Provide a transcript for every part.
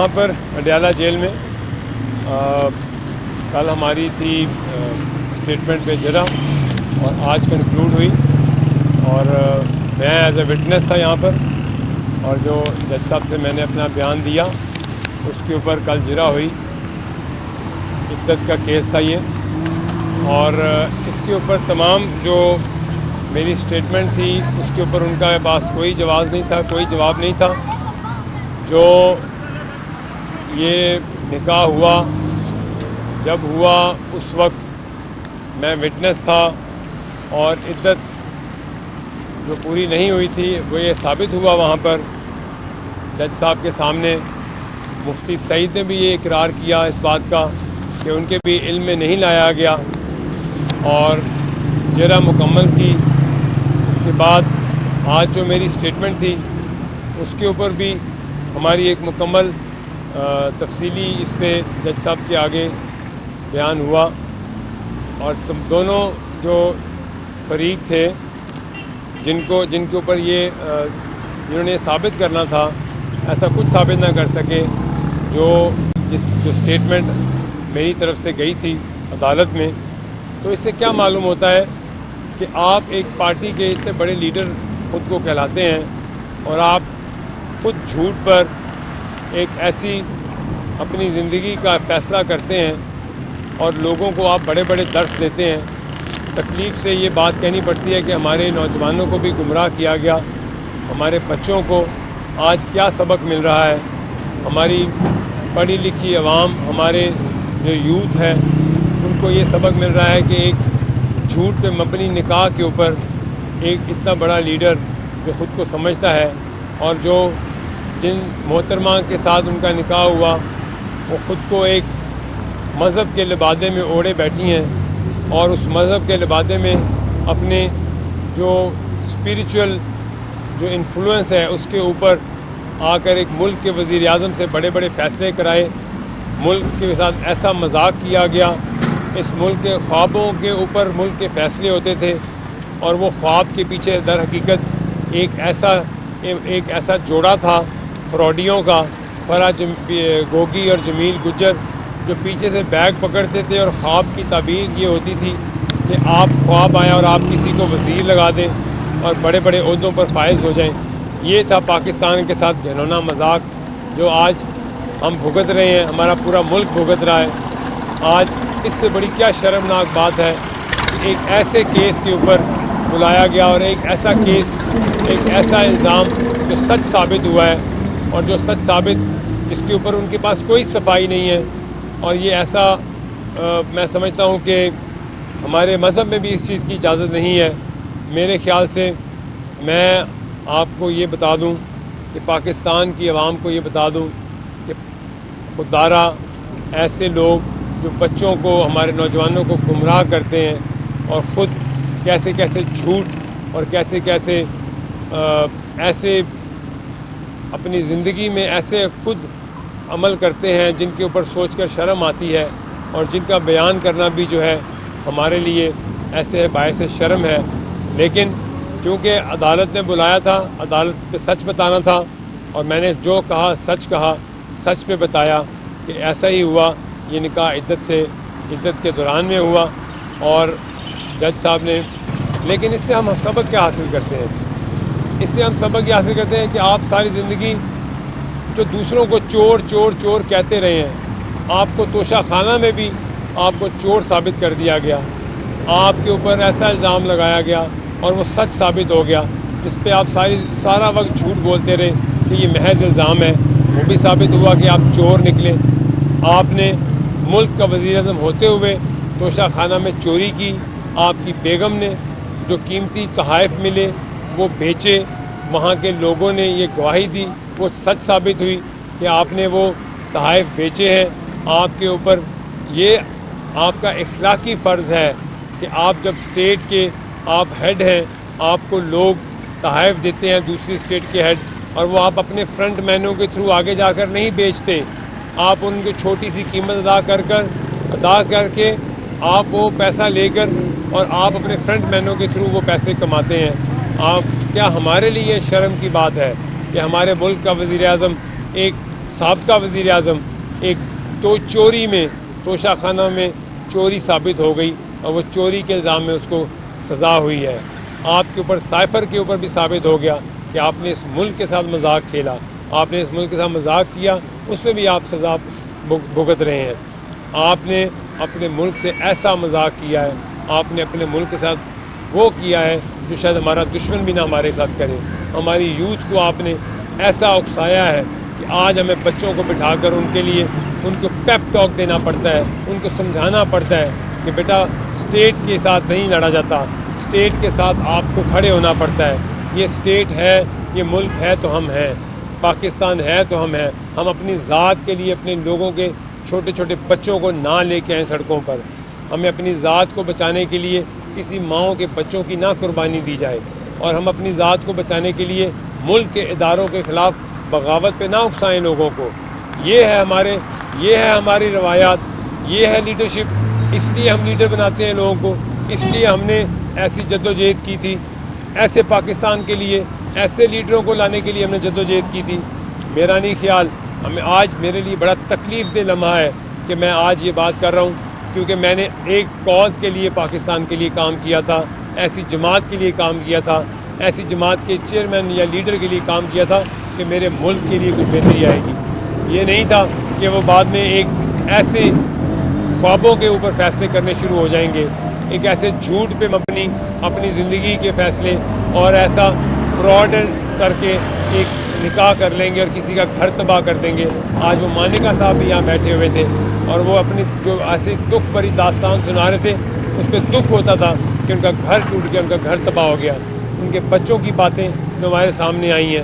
यहाँ पर अडयाला जेल में कल हमारी थी स्टेटमेंट पे जरा और आज कंक्लूड हुई और मैं एज ए विटनेस था यहाँ पर और जो जज साहब से मैंने अपना बयान दिया उसके ऊपर कल जरा हुई। इद्दत का केस था ये और इसके ऊपर तमाम जो मेरी स्टेटमेंट थी उसके ऊपर उनका पास कोई जवाब नहीं था, कोई जवाब नहीं था। जो ये निकाह हुआ जब हुआ उस वक्त मैं विटनेस था और इद्दत जो पूरी नहीं हुई थी वो ये साबित हुआ वहाँ पर जज साहब के सामने। मुफ्ती सईद ने भी ये इकरार किया इस बात का कि उनके भी इल्म में नहीं लाया गया और जरा मुकम्मल थी। उसके बाद आज जो मेरी स्टेटमेंट थी उसके ऊपर भी हमारी एक मुकम्मल तफसीली इस पे जज साहब के आगे बयान हुआ और तुम दोनों जो फरीक थे जिनके ऊपर ये जिन्होंने साबित करना था ऐसा कुछ साबित ना कर सके। जो स्टेटमेंट मेरी तरफ से गई थी अदालत में, तो इससे क्या मालूम होता है कि आप एक पार्टी के इतने बड़े लीडर खुद को कहलाते हैं और आप खुद झूठ पर एक ऐसी अपनी ज़िंदगी का फैसला करते हैं और लोगों को आप बड़े बड़े दर्स देते हैं। तकलीफ से ये बात कहनी पड़ती है कि हमारे नौजवानों को भी गुमराह किया गया। हमारे बच्चों को आज क्या सबक मिल रहा है, हमारी पढ़ी लिखी आवाम, हमारे जो यूथ है उनको ये सबक मिल रहा है कि एक झूठ पे मबनी निकाह के ऊपर एक इतना बड़ा लीडर जो ख़ुद को समझता है और जो जिन मोहतरमा के साथ उनका निकाह हुआ वो ख़ुद को एक मज़हब के लिबादे में ओढ़े बैठी हैं और उस मज़हब के लिबादे में अपने जो स्पिरिचुअल जो इन्फ्लुएंस है उसके ऊपर आकर एक मुल्क के वज़ीर आज़म से बड़े बड़े फ़ैसले कराए। मुल्क के साथ ऐसा मजाक किया गया, इस मुल्क के ख्वाबों के ऊपर मुल्क के फ़ैसले होते थे और वो ख्वाब के पीछे दर हकीकत एक ऐसा जोड़ा था फ्रॉडियों का, फराज गोगी और जमील गुज्जर, जो पीछे से बैग पकड़ते थे और ख्वाब की ताबीर ये होती थी कि आप ख्वाब आए और आप किसी को वज़ीर लगा दें और बड़े बड़े ओहदों पर फाइज हो जाएं। ये था पाकिस्तान के साथ घिनौना मजाक जो आज हम भुगत रहे हैं, हमारा पूरा मुल्क भुगत रहा है। आज इससे बड़ी क्या शर्मनाक बात है कि एक ऐसे केस के ऊपर बुलाया गया और एक ऐसा केस, एक ऐसा इल्ज़ाम जो सच साबित हुआ है और जो सच साबित इसके ऊपर उनके पास कोई सफाई नहीं है। और ये ऐसा मैं समझता हूँ कि हमारे मज़हब में भी इस चीज़ की इजाज़त नहीं है। मेरे ख्याल से मैं आपको ये बता दूँ कि पाकिस्तान की आवाम को ये बता दूँ कि खुदारा ऐसे लोग जो बच्चों को, हमारे नौजवानों को गुमराह करते हैं और ख़ुद कैसे कैसे झूठ और कैसे कैसे ऐसे अपनी ज़िंदगी में ऐसे खुद अमल करते हैं जिनके ऊपर सोचकर शर्म आती है और जिनका बयान करना भी जो है हमारे लिए ऐसे बायस शर्म है। लेकिन क्योंकि अदालत ने बुलाया था, अदालत पे सच बताना था और मैंने जो कहा सच कहा, सच पे बताया कि ऐसा ही हुआ। ये निकाह इद्दत के दौरान में हुआ और जज साहब ने, लेकिन इससे हम सबक क्या हासिल करते हैं? इससे हम सबक ये हासिल करते हैं कि आप सारी ज़िंदगी जो दूसरों को चोर चोर चोर कहते रहे हैं, आपको तोशा खाना में भी आपको चोर साबित कर दिया गया, आपके ऊपर ऐसा इल्ज़ाम लगाया गया और वो सच साबित हो गया, जिस पे आप सारा वक्त झूठ बोलते रहे कि ये महज इल्ज़ाम है। वो भी साबित हुआ कि आप चोर निकले। आपने मुल्क का वज़ीर आज़म होते हुए तोशा खाना में चोरी की। आपकी बेगम ने जो कीमती तोहफ़े मिले वो बेचे, वहाँ के लोगों ने ये गवाही दी, वो सच साबित हुई कि आपने वो तोहफ़े बेचे हैं। आपके ऊपर ये आपका इखलाकी फ़र्ज़ है कि आप जब स्टेट के आप हेड हैं, आपको लोग तोहफ़े देते हैं दूसरी स्टेट के हेड, और वो आप अपने फ्रंट मैनों के थ्रू आगे जाकर नहीं बेचते। आप उनकी छोटी सी कीमत अदा करके आप वो पैसा लेकर और आप अपने फ्रंट मैनों के थ्रू वो पैसे कमाते हैं। आप क्या हमारे लिए शर्म की बात है कि हमारे मुल्क का वज़ीर आज़म एक سابقہ وزیر اعظم ایک تو چوری میں توشہ خانہ میں چوری ثابت ہو گئی اور وہ چوری کے الزام میں اس کو سزا ہوئی ہے. آپ کے اوپر سائفر کے اوپر بھی ثابت ہو گیا کہ آپ نے اس ملک کے ساتھ مذاق کھیلا, آپ نے اس ملک کے ساتھ مذاق کیا, اس میں بھی آپ سزا بھگت رہے ہیں. آپ نے اپنے ملک سے ایسا مذاق کیا ہے, آپ نے اپنے ملک کے ساتھ وہ کیا ہے جو شاید ہمارا دشمن بھی نہ ہمارے ساتھ کرے. ہماری یوتھ کو آپ نے ایسا اکسایا ہے کہ آج ہمیں بچوں کو بٹھا کر ان کے لیے ان کو پیپ ٹاک دینا پڑتا ہے, ان کو سمجھانا پڑتا ہے کہ بیٹا اسٹیٹ کے ساتھ نہیں لڑا جاتا, اسٹیٹ کے ساتھ آپ کو کھڑے ہونا پڑتا ہے. یہ اسٹیٹ ہے, یہ ملک ہے تو ہم ہیں, پاکستان ہے تو ہم ہیں. ہم اپنی ذات کے لیے اپنے لوگوں کے چھوٹے چھوٹے بچوں کو نہ لے کے آئیں سڑکوں پر. ہمیں اپنی ذات کو بچانے کے لیے کسی ماؤں کے بچوں کی نہ قربانی دی جائے, اور ہم اپنی ذات کو بچانے کے لیے ملک کے اداروں کے خلاف بغاوت پہ نہ اکسائیں لوگوں کو. یہ ہے ہماری روایات, یہ ہے لیڈرشپ. اس لیے ہم لیڈر بناتے ہیں لوگوں کو, اس لیے ہم نے ایسی جدوجہد کی تھی, ایسے پاکستان کے لیے ایسے لیڈروں کو لانے کے لیے ہم نے جدوجہد کی تھی. میرا نہیں خیال, ہمیں آج میرے لیے بڑا تکلیف دہ لمحہ ہے کہ میں آج یہ بات کر رہا ہوں, کیونکہ میں نے ایک کاز کے لیے پاکستان کے لیے کام کیا تھا, ایسی جماعت کے لیے کام کیا تھا, ایسی جماعت کے چیئرمین یا لیڈر کے لیے کام کیا تھا کہ میرے ملک کے لیے کچھ بہتری آئے گی. یہ نہیں تھا کہ وہ بعد میں ایک ایسے خوابوں کے اوپر فیصلے کرنے شروع ہو جائیں گے, ایک ایسے جھوٹ پہ مبنی اپنی زندگی کے فیصلے اور ایسا فراڈ کر کے ایک نکاح کر لیں گے اور کسی کا گھر تباہ کر دیں گے. آج وہ مانیکا صاحب بھی یہاں بیٹھے ہوئے تھے اور وہ اپنی جو ایسی دکھ بھری داستان سنا رہے تھے, اس پہ دکھ ہوتا تھا کہ ان کا گھر ٹوٹ گیا, ان کا گھر تباہ ہو گیا. ان کے بچوں کی باتیں جو ہمارے سامنے آئی ہیں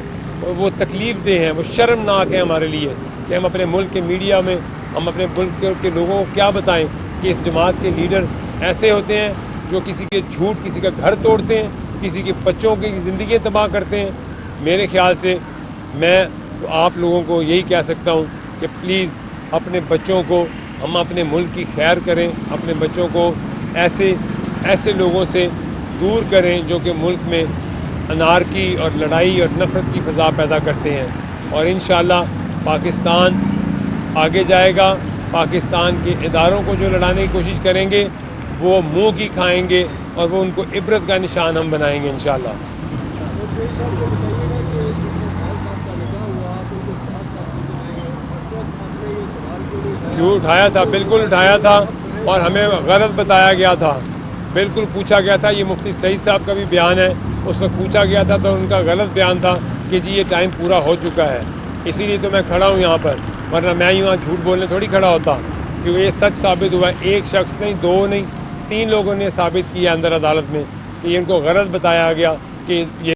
وہ تکلیف دہ ہیں, وہ شرمناک ہیں ہمارے لیے کہ ہم اپنے ملک کے میڈیا میں ہم اپنے ملک کے لوگوں کو کیا بتائیں کہ اس جماعت کے لیڈر ایسے ہوتے ہیں جو کسی کے جھوٹ کسی کا گھر توڑتے ہیں, کسی کے بچوں کی زندگی تباہ کرتے ہیں. میرے خیال سے میں آپ لوگوں کو یہی کہہ سکتا ہوں کہ پلیز اپنے بچوں کو ہم اپنے ملک کی خیر کریں, اپنے بچوں کو ایسے لوگوں سے دور کریں جو کہ ملک میں انارکی اور لڑائی اور نفرت کی فضا پیدا کرتے ہیں. اور انشاءاللہ پاکستان آگے جائے گا. پاکستان کے اداروں کو جو لڑانے کی کوشش کریں گے وہ منہ کی کھائیں گے اور وہ ان کو عبرت کا نشان ہم بنائیں گے انشاءاللہ. کیوں اٹھایا تھا, بالکل اٹھایا تھا, اور ہمیں غلط بتایا گیا تھا, بالکل پوچھا گیا تھا. یہ مفتی سعید صاحب کا بھی بیان ہے, اس وقت پوچھا گیا تھا تو ان کا غلط بیان تھا کہ جی یہ ٹائم پورا ہو چکا ہے. اسی لیے تو میں کھڑا ہوں یہاں پر, ورنہ میں یہاں جھوٹ بولنے تھوڑی کھڑا ہوتا, کیونکہ یہ سچ ثابت ہوا ہے. ایک شخص نہیں, دو نہیں, 3 لوگوں نے ثابت کیا اندر عدالت میں کہ ان کو غلط بتایا گیا کہ یہ